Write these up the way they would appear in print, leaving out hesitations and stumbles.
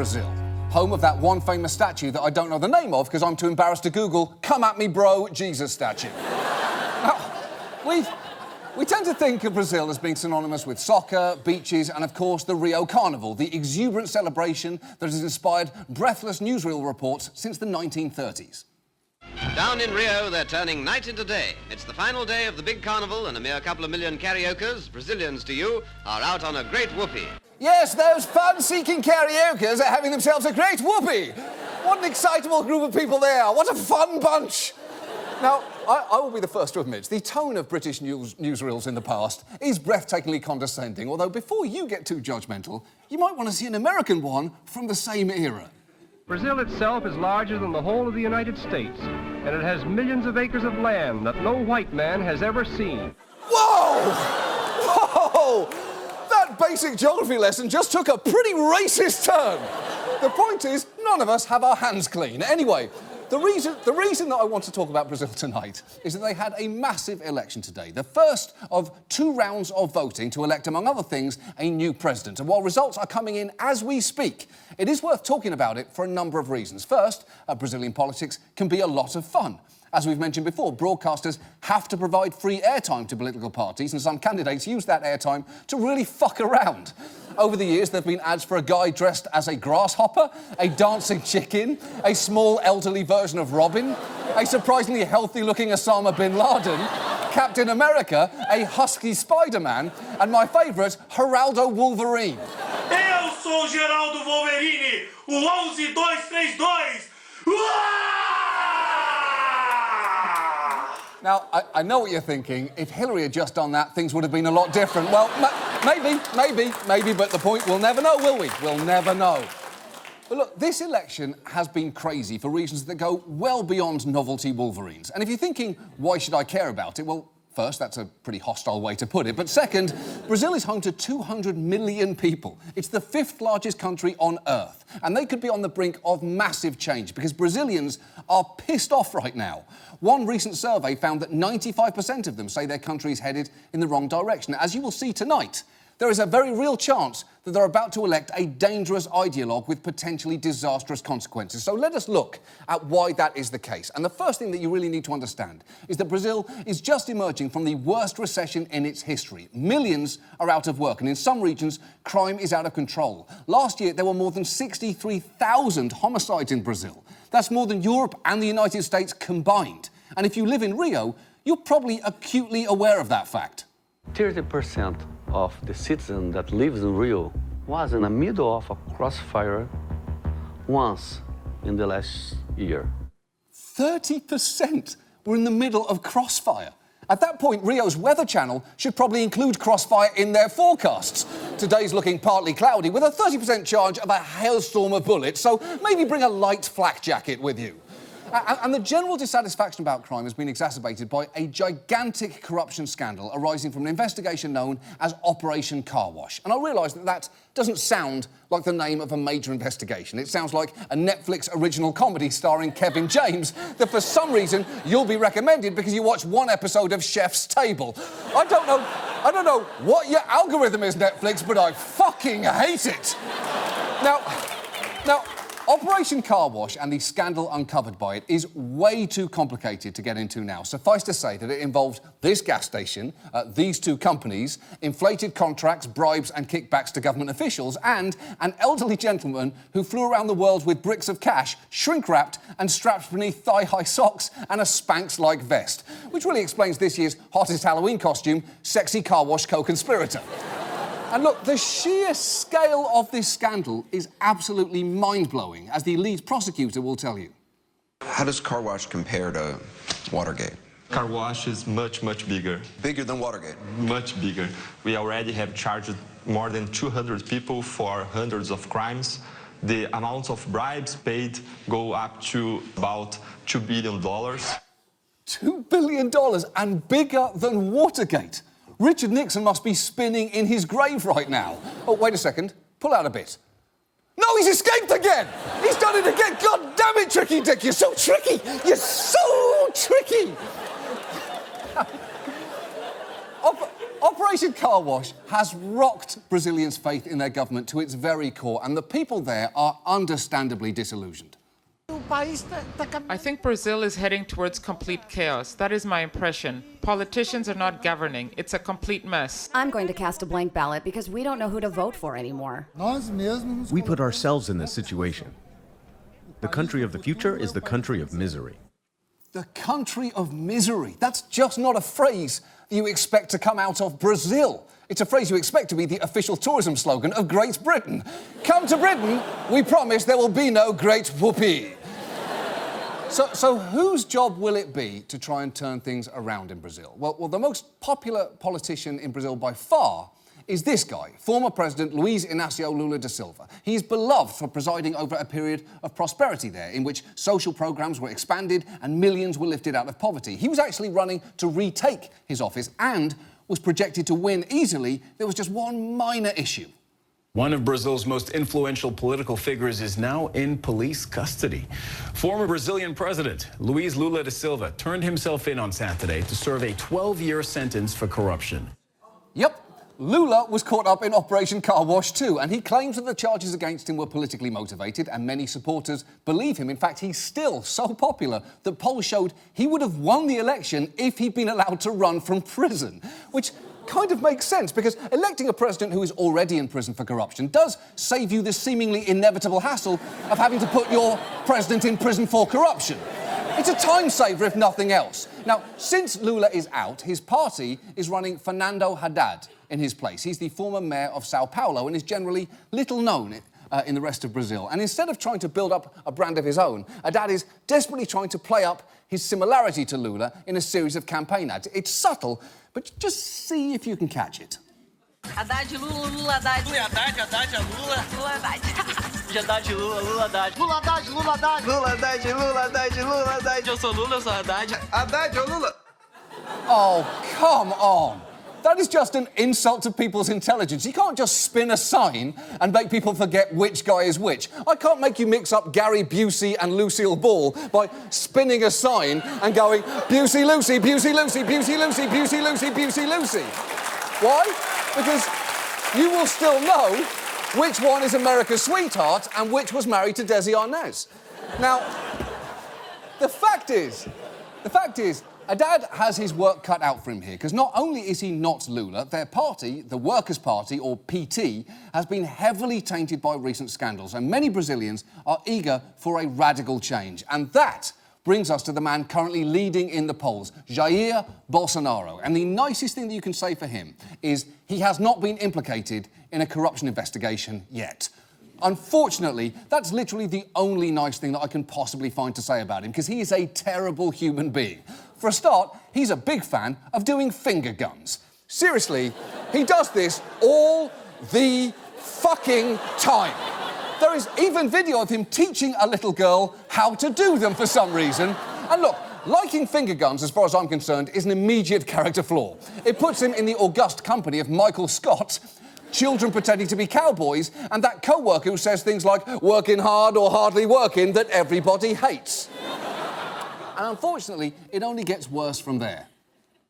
Brazil, home of that one famous statue that I don't know the name of because I'm too embarrassed to Google, come at me bro, Jesus statue. Now, we tend to think of Brazil as being synonymous with soccer, beaches, and of course the Rio Carnival, the exuberant celebration that has inspired breathless newsreel reports since the 1930s. Down in Rio, they're turning night into day. It's the final day of the big carnival, and a mere couple of million karaokers, Brazilians to you, are out on a great whoopee. Yes, those fun-seeking karaokers are having themselves a great whoopee. What an excitable group of people they are. What a fun bunch. Now, I will be the first to admit, the tone of British newsreels in the past is breathtakingly condescending, although before you get too judgmental, you might want to see an American one from the same era. Brazil itself is larger than the whole of the United States, and it has millions of acres of land that no white man has ever seen. Whoa! Whoa! That basic geography lesson just took a pretty racist turn. The point is, none of us have our hands clean. Anyway, the reason that I want to talk about Brazil tonight is that they had a massive election today, the first of 2 rounds of voting to elect, among other things, a new president. And while results are coming in as we speak, it is worth talking about it for a number of reasons. First, Brazilian politics can be a lot of fun. As we've mentioned before, broadcasters have to provide free airtime to political parties, and some candidates use that airtime to really fuck around. Over the years, there have been ads for a guy dressed as a grasshopper, a dancing chicken, a small elderly version of Robin, a surprisingly healthy-looking Osama bin Laden, Captain America, a husky Spider-Man, and my favourite, Geraldo Wolverine. Eu sou Geraldo Wolverine, o 11232. Now, I know what you're thinking. If Hillary had just done that, things would have been a lot different. Well, maybe, but the point, we'll never know, will we? We'll never know. But look, this election has been crazy for reasons that go well beyond novelty Wolverines. And if you're thinking, why should I care about it? Well, first, that's a pretty hostile way to put it. But second, Brazil is home to 200 million people. It's the 5th largest country on Earth. And they could be on the brink of massive change because Brazilians are pissed off right now. One recent survey found that 95% of them say their country is headed in the wrong direction. As you will see tonight, there is a very real chance that they're about to elect a dangerous ideologue with potentially disastrous consequences. So let us look at why that is the case. And the first thing that you really need to understand is that Brazil is just emerging from the worst recession in its history. Millions are out of work, and in some regions, crime is out of control. Last year, there were more than 63,000 homicides in Brazil. That's more than Europe and the United States combined. And if you live in Rio, you're probably acutely aware of that fact. 30% of the citizen that lives in Rio was in the middle of a crossfire once in the last year. 30% were in the middle of crossfire. At that point, Rio's Weather Channel should probably include crossfire in their forecasts. Today's looking partly cloudy with a 30% chance of a hailstorm of bullets, so maybe bring a light flak jacket with you. And the general dissatisfaction about crime has been exacerbated by a gigantic corruption scandal arising from an investigation known as Operation Car Wash. And I realise that that doesn't sound like the name of a major investigation. It sounds like a Netflix original comedy starring Kevin James that for some reason you'll be recommended because you watched one episode of Chef's Table. I don't know what your algorithm is, Netflix, but I fucking hate it. Now, Operation Car Wash and the scandal uncovered by it is way too complicated to get into now. Suffice to say that it involved this gas station, these 2 companies, inflated contracts, bribes and kickbacks to government officials, and an elderly gentleman who flew around the world with bricks of cash, shrink-wrapped and strapped beneath thigh-high socks and a Spanx-like vest. Which really explains this year's hottest Halloween costume, Sexy Car Wash Co-Conspirator. And look, the sheer scale of this scandal is absolutely mind-blowing, as the lead prosecutor will tell you. How does Car Wash compare to Watergate? Car Wash is much, much bigger. Bigger than Watergate? Much bigger. We already have charged more than 200 people for hundreds of crimes. The amounts of bribes paid go up to about $2 billion. $2 billion and bigger than Watergate. Richard Nixon must be spinning in his grave right now. Oh, wait a second. Pull out a bit. No, he's escaped again! He's done it again! God damn it, Tricky Dick! You're so tricky! You're so tricky! Operation Car Wash has rocked Brazilians' faith in their government to its very core, and the people there are understandably disillusioned. I think Brazil is heading towards complete chaos. That is my impression. Politicians are not governing. It's a complete mess. I'm going to cast a blank ballot because we don't know who to vote for anymore. We put ourselves in this situation. The country of the future is the country of misery. The country of misery. That's just not a phrase you expect to come out of Brazil. It's a phrase you expect to be the official tourism slogan of Great Britain. Come to Britain, we promise there will be no great whoopee. So whose job will it be to try and turn things around in Brazil? Well, the most popular politician in Brazil by far is this guy, former President Luiz Inácio Lula da Silva. He's beloved for presiding over a period of prosperity there, in which social programmes were expanded and millions were lifted out of poverty. He was actually running to retake his office and was projected to win easily. There was just one minor issue. One of Brazil's most influential political figures is now in police custody. Former Brazilian President Luiz Lula da Silva turned himself in on Saturday to serve a 12-year sentence for corruption. Yep. Lula was caught up in Operation Car Wash too, and he claims that the charges against him were politically motivated, and many supporters believe him. In fact, he's still so popular that polls showed he would have won the election if he'd been allowed to run from prison, which kind of makes sense, because electing a president who is already in prison for corruption does save you the seemingly inevitable hassle of having to put your president in prison for corruption. It's a time saver, if nothing else. Now, since Lula is out, his party is running Fernando Haddad in his place. He's the former mayor of Sao Paulo and is generally little known in the rest of Brazil. And instead of trying to build up a brand of his own, Haddad is desperately trying to play up his similarity to Lula in a series of campaign ads. It's subtle, but just see if you can catch it. Haddad, Lula, Lula, Haddad. Lula, Haddad, Lula. Lula, Haddad. Haddad, Lula, Lula, Haddad. Lula, Haddad, Lula, Haddad. Lula, Haddad, Lula, Haddad, Lula, Haddad. Eu sou Lula, eu sou Haddad. Haddad ou Lula? Oh, come on. That is just an insult to people's intelligence. You can't just spin a sign and make people forget which guy is which. I can't make you mix up Gary Busey and Lucille Ball by spinning a sign and going, Busey Lucy, Busey Lucy, Busey Lucy, Busey Lucy, Busey Lucy. Why? Because you will still know which one is America's sweetheart and which was married to Desi Arnaz. Now, the fact is, Haddad has his work cut out for him here, because not only is he not Lula, their party, the Workers' Party, or PT, has been heavily tainted by recent scandals, and many Brazilians are eager for a radical change. And that brings us to the man currently leading in the polls, Jair Bolsonaro. And the nicest thing that you can say for him is he has not been implicated in a corruption investigation yet. Unfortunately, that's literally the only nice thing that I can possibly find to say about him, because he is a terrible human being. For a start, he's a big fan of doing finger guns. Seriously, he does this all the fucking time. There is even video of him teaching a little girl how to do them for some reason. And look, liking finger guns, as far as I'm concerned, is an immediate character flaw. It puts him in the august company of Michael Scott, children pretending to be cowboys, and that co-worker who says things like working hard or hardly working that everybody hates. And unfortunately, it only gets worse from there.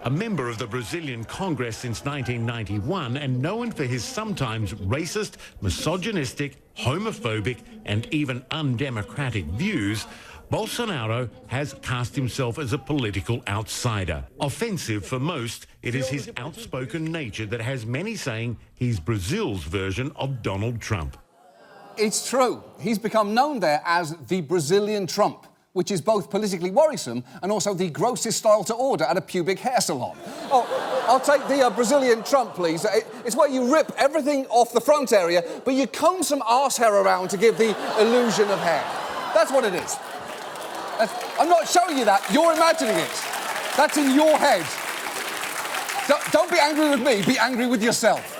A member of the Brazilian Congress since 1991 and known for his sometimes racist, misogynistic, homophobic and even undemocratic views, Bolsonaro has cast himself as a political outsider. Offensive for most, it is his outspoken nature that has many saying he's Brazil's version of Donald Trump. It's true. He's become known there as the Brazilian Trump, which is both politically worrisome and also the grossest style to order at a pubic hair salon. Oh, I'll take the Brazilian Trump, please. It's where you rip everything off the front area, but you comb some arse hair around to give the illusion of hair. That's what it is. I'm not showing you that. You're imagining it. That's in your head. Don't be angry with me. Be angry with yourself.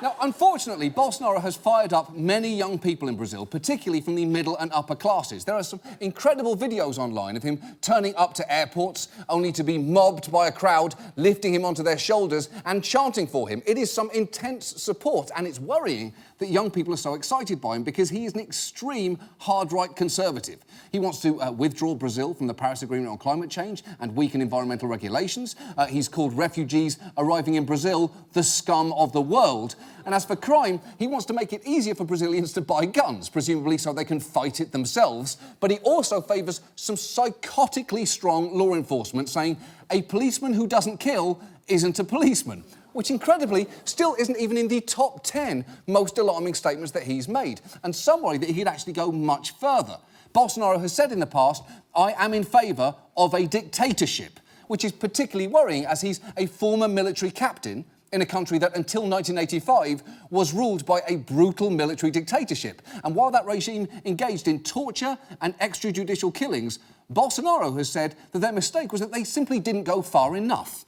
Now, unfortunately, Bolsonaro has fired up many young people in Brazil, particularly from the middle and upper classes. There are some incredible videos online of him turning up to airports only to be mobbed by a crowd, lifting him onto their shoulders and chanting for him. It is some intense support, and it's worrying that young people are so excited by him because he is an extreme hard-right conservative. He wants to withdraw Brazil from the Paris Agreement on climate change and weaken environmental regulations. He's called refugees arriving in Brazil the scum of the world. And as for crime, he wants to make it easier for Brazilians to buy guns, presumably so they can fight it themselves. But he also favours some psychotically strong law enforcement, saying a policeman who doesn't kill isn't a policeman, which incredibly still isn't even in the top 10 most alarming statements that he's made. And some worry that he could actually go much further. Bolsonaro has said in the past, I am in favour of a dictatorship, which is particularly worrying as he's a former military captain in a country that until 1985 was ruled by a brutal military dictatorship. And while that regime engaged in torture and extrajudicial killings, Bolsonaro has said that their mistake was that they simply didn't go far enough.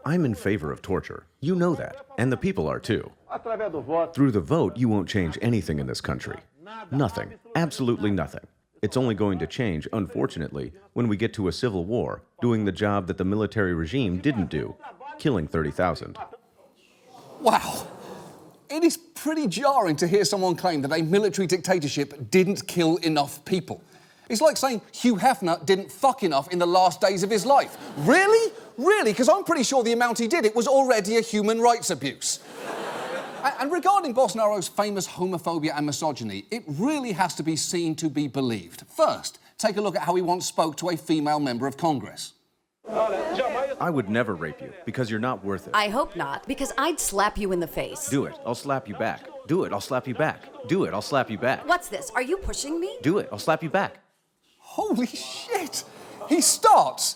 I'm in favor of torture. You know that. And the people are too. Through the vote, you won't change anything in this country. Nothing. Absolutely nothing. It's only going to change, unfortunately, when we get to a civil war, doing the job that the military regime didn't do, killing 30,000. Wow. It is pretty jarring to hear someone claim that a military dictatorship didn't kill enough people. It's like saying Hugh Hefner didn't fuck enough in the last days of his life. Really? Really? Because I'm pretty sure the amount he did, it was already a human rights abuse. And regarding Bolsonaro's famous homophobia and misogyny, it really has to be seen to be believed. First, take a look at how he once spoke to a female member of Congress. I would never rape you, because you're not worth it. I hope not, because I'd slap you in the face. Do it, I'll slap you back. Do it, I'll slap you back. Do it, I'll slap you back. What's this? Are you pushing me? Do it, I'll slap you back. Holy shit! He starts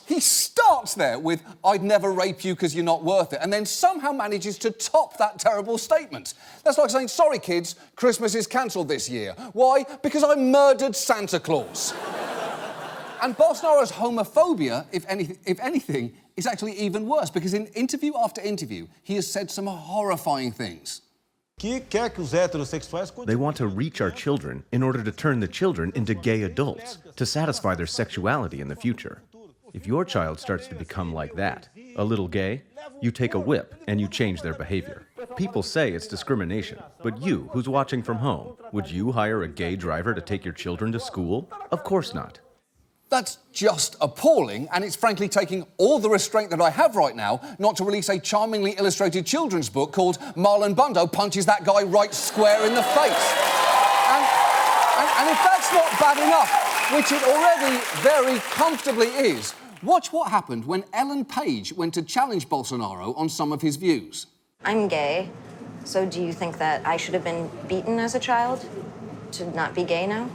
there with, I'd never rape you because you're not worth it, and then somehow manages to top that terrible statement. That's like saying, sorry kids, Christmas is cancelled this year. Why? Because I murdered Santa Claus. And Bolsonaro's homophobia, if anything, is actually even worse, because in interview after interview, he has said some horrifying things. They want to reach our children in order to turn the children into gay adults, to satisfy their sexuality in the future. If your child starts to become like that, a little gay, you take a whip and you change their behavior. People say it's discrimination, but you, who's watching from home, would you hire a gay driver to take your children to school? Of course not. That's just appalling, and it's frankly taking all the restraint that I have right now not to release a charmingly illustrated children's book called MARLON BUNDO Punches That Guy Right Square in the Face. And if that's not bad enough, which it already very comfortably is, watch what happened when Ellen Page went to challenge Bolsonaro on some of his views. I'm gay, so do you think that I should have been beaten as a child to not be gay now?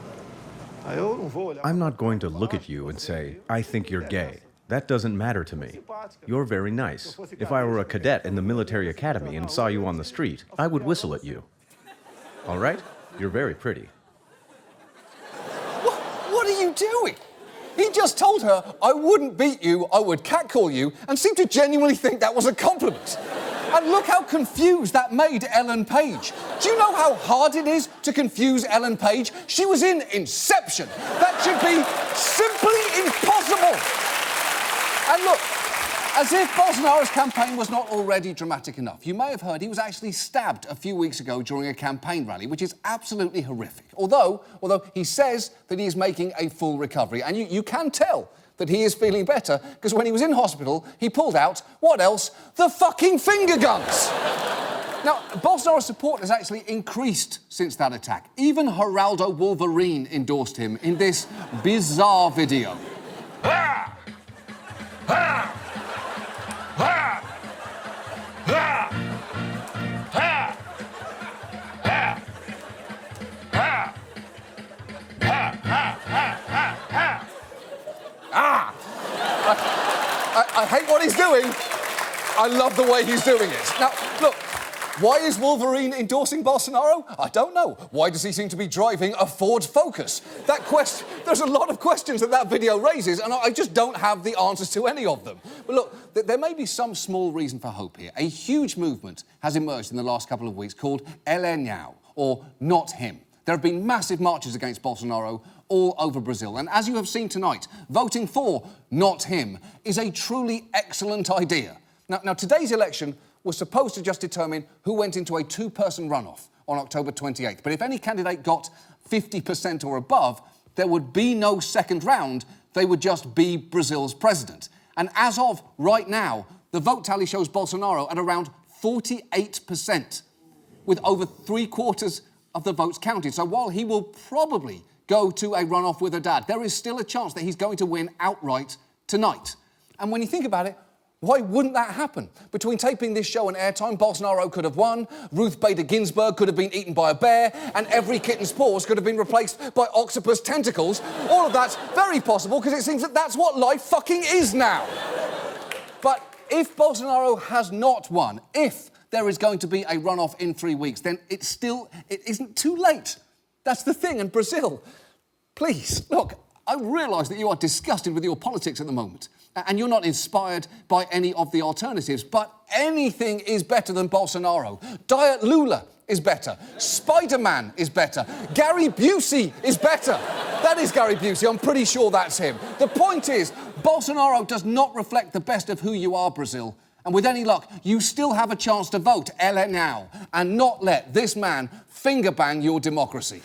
I'm not going to look at you and say, I think you're gay. That doesn't matter to me. You're very nice. If I were a cadet in the military academy and saw you on the street, I would whistle at you. All right? You're very pretty. What are you doing? He just told her, I wouldn't beat you, I would catcall you, and seemed to genuinely think that was a compliment. And look how confused that made Ellen Page. Do you know how hard it is to confuse Ellen Page? She was in Inception. That should be simply impossible. And look, as if Bolsonaro's campaign was not already dramatic enough, you may have heard he was actually stabbed a few weeks ago during a campaign rally, which is absolutely horrific. Although he says that he is making a full recovery, and you can tell that he is feeling better, because when he was in hospital, he pulled out, what else? The fucking finger guns! Now, Bolsonaro's support has actually increased since that attack. Even Geraldo Wolverine endorsed him in this bizarre video. Ha! Ha! Ha! Ha! Ha! Ha! Ha! Ha! Ha! Ha! Ah! I hate what he's doing. I love the way he's doing it. Now, look, Why is Wolverine endorsing Bolsonaro? I don't know. Why does he seem to be driving a Ford Focus? There's a lot of questions that video raises, and I just don't have the answers to any of them. But look, there may be some small reason for hope here. A huge movement has emerged in the last couple of weeks called Ele Não, or Not Him. There have been massive marches against Bolsonaro all over Brazil. And as you have seen tonight, voting for Not Him is a truly excellent idea. Now, today's election was supposed to just determine who went into a two-person runoff on October 28th. But if any candidate got 50% or above, there would be no second round. They would just be Brazil's president. And as of right now, the vote tally shows Bolsonaro at around 48%, with over three-quarters of the votes counted. So while he will probably go to a runoff with a dad, there is still a chance that he's going to win outright tonight. And when you think about it, why wouldn't that happen? Between taping this show and airtime, Bolsonaro could have won, Ruth Bader Ginsburg could have been eaten by a bear, and every kitten's paws could have been replaced by octopus tentacles. All of that's very possible because it seems that that's what life fucking is now. But if Bolsonaro has not won, if there is going to be a runoff in 3 weeks, then it isn't too late. That's the thing. And Brazil, please, look, I realise that you are disgusted with your politics at the moment, and you're not inspired by any of the alternatives, but anything is better than Bolsonaro. Diet Lula is better. Spider-Man is better. Gary Busey is better. That is Gary Busey. I'm pretty sure that's him. The point is, Bolsonaro does not reflect the best of who you are, Brazil. And with any luck, you still have a chance to vote Ele Não and not let this man fingerbang your democracy.